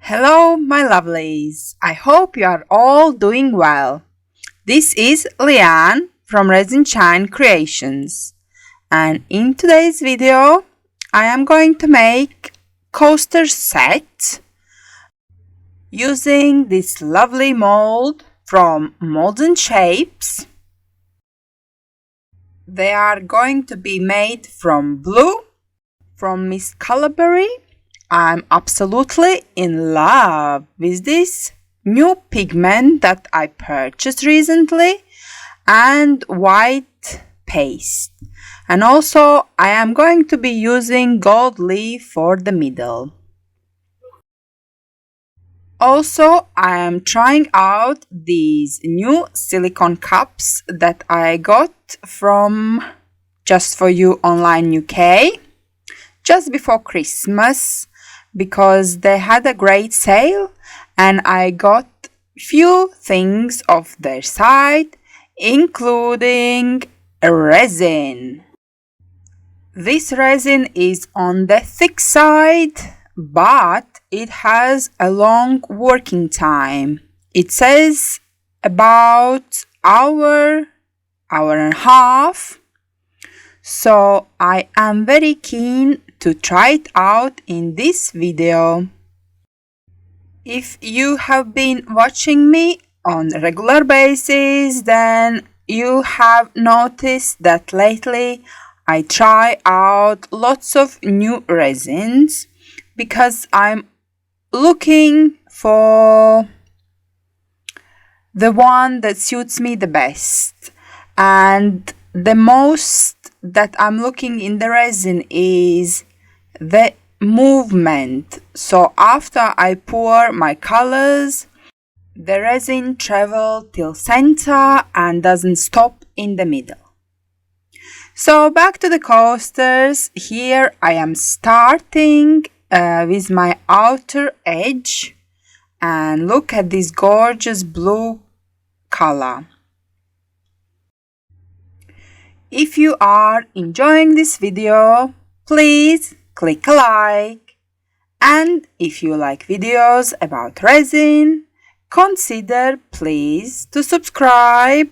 Hello, my lovelies. I hope you are all doing well. This is Liane from Resin Creations, and in today's video, I am going to make coaster set using this lovely mold from Molds and Shapes. They are going to be made from blue, from Miss Calaberry. I'm absolutely in love with this new pigment that I purchased recently, and white paste. And also I am going to be using gold leaf for the middle. Also, I am trying out these new silicone cups that I got from Just For You Online UK just before Christmas, because they had a great sale and I got few things off their site, including resin. This resin is on the thick side, but it has a long working time. It says about hour and a half. So I am very keen to try it out in this video. If you have been watching me on a regular basis, then you have noticed that lately I try out lots of new resins because I'm looking for the one that suits me the best. And the most that I'm looking in the resin is the movement. So after I pour my colors, the resin travels till center and doesn't stop in the middle. So back to the coasters. Here I am starting with my outer edge, and look at this gorgeous blue color. If you are enjoying this video, please click a like, and if you like videos about resin, consider please to subscribe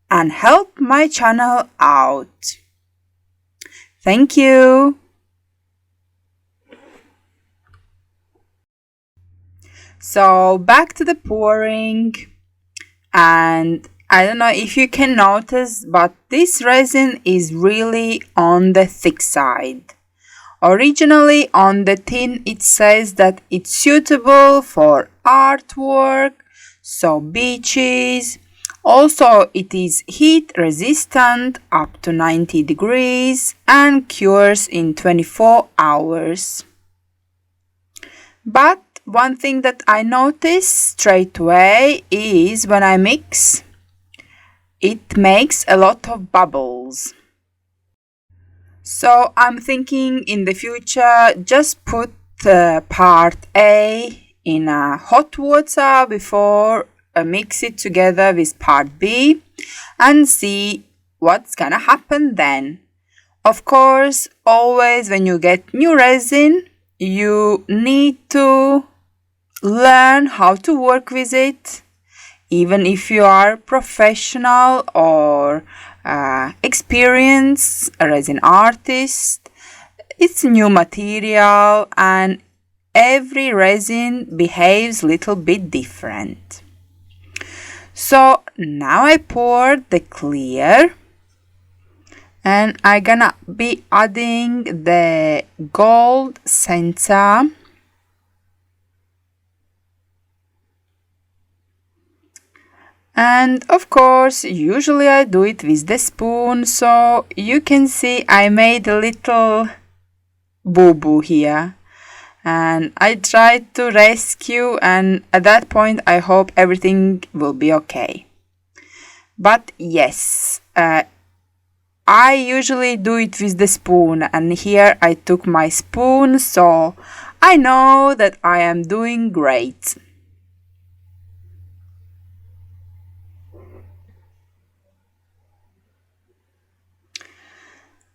and help my channel out. Thank you. So back to the pouring, and I don't know if you can notice, but this resin is really on the thick side. Originally on the tin it says that it's suitable for artwork, so beaches. Also it is heat resistant up to 90 degrees and cures in 24 hours. But one thing that I notice straight away is when I mix, it makes a lot of bubbles. So I'm thinking in the future just put part A in hot water before mix it together with part B and see what's gonna happen then. Of course, always when you get new resin, you need to learn how to work with it. Even if you are professional or experienced resin artist, it's new material and every resin behaves a little bit different. So now I poured the clear and I'm gonna be adding the gold center. And of course, usually I do it with the spoon, so you can see I made a little boo-boo here. And I tried to rescue, and at that point I hope everything will be okay. But yes, I usually do it with the spoon, and here I took my spoon, so I know that I am doing great.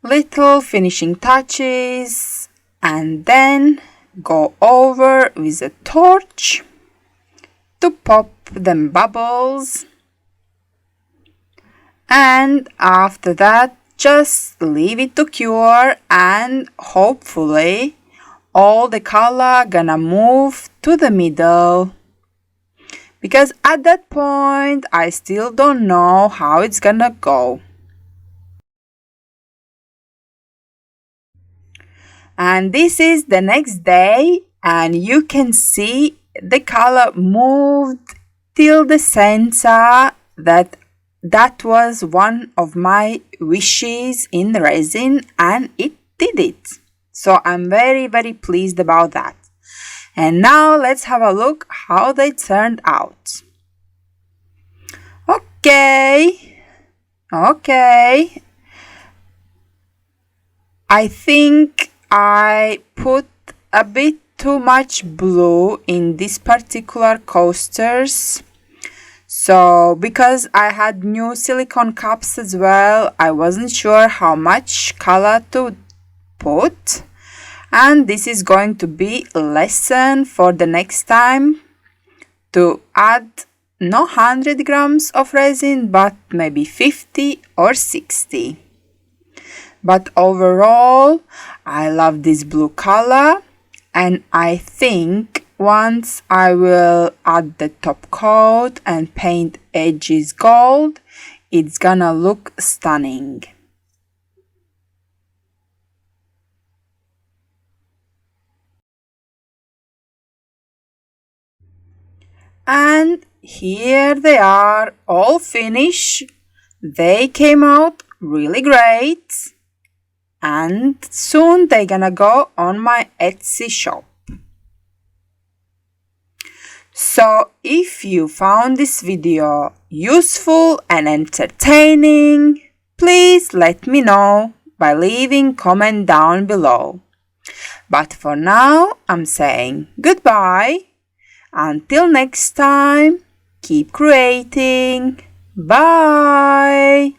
Little finishing touches, and then go over with a torch to pop them bubbles, and after that just leave it to cure, and hopefully all the color gonna move to the middle, because at that point I still don't know how it's gonna go. And this is the next day, and you can see the color moved till the center. That was one of my wishes in resin, and it did it. So I'm very, very pleased about that. And now let's have a look how they turned out. Okay. I think I put a bit too much blue in these particular coasters. So because I had new silicone cups as well, I wasn't sure how much color to put. And this is going to be a lesson for the next time to add not 100 grams of resin, but maybe 50 or 60. But overall, I love this blue color, and I think once I will add the top coat and paint edges gold, it's gonna look stunning. And here they are, all finished. They came out really great. And soon they're gonna go on my Etsy shop. So if you found this video useful and entertaining, please let me know by leaving comment down below. But for now, I'm saying goodbye. Until next time, keep creating. Bye!